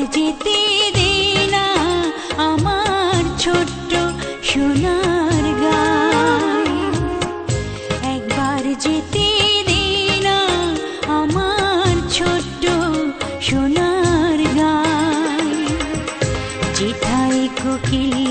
যেতে দে না আমার ছোট্ট সোনার গায়, একবার যেতে দে না আমার ছোট্ট সোনার গায়। যেথায় কোকিল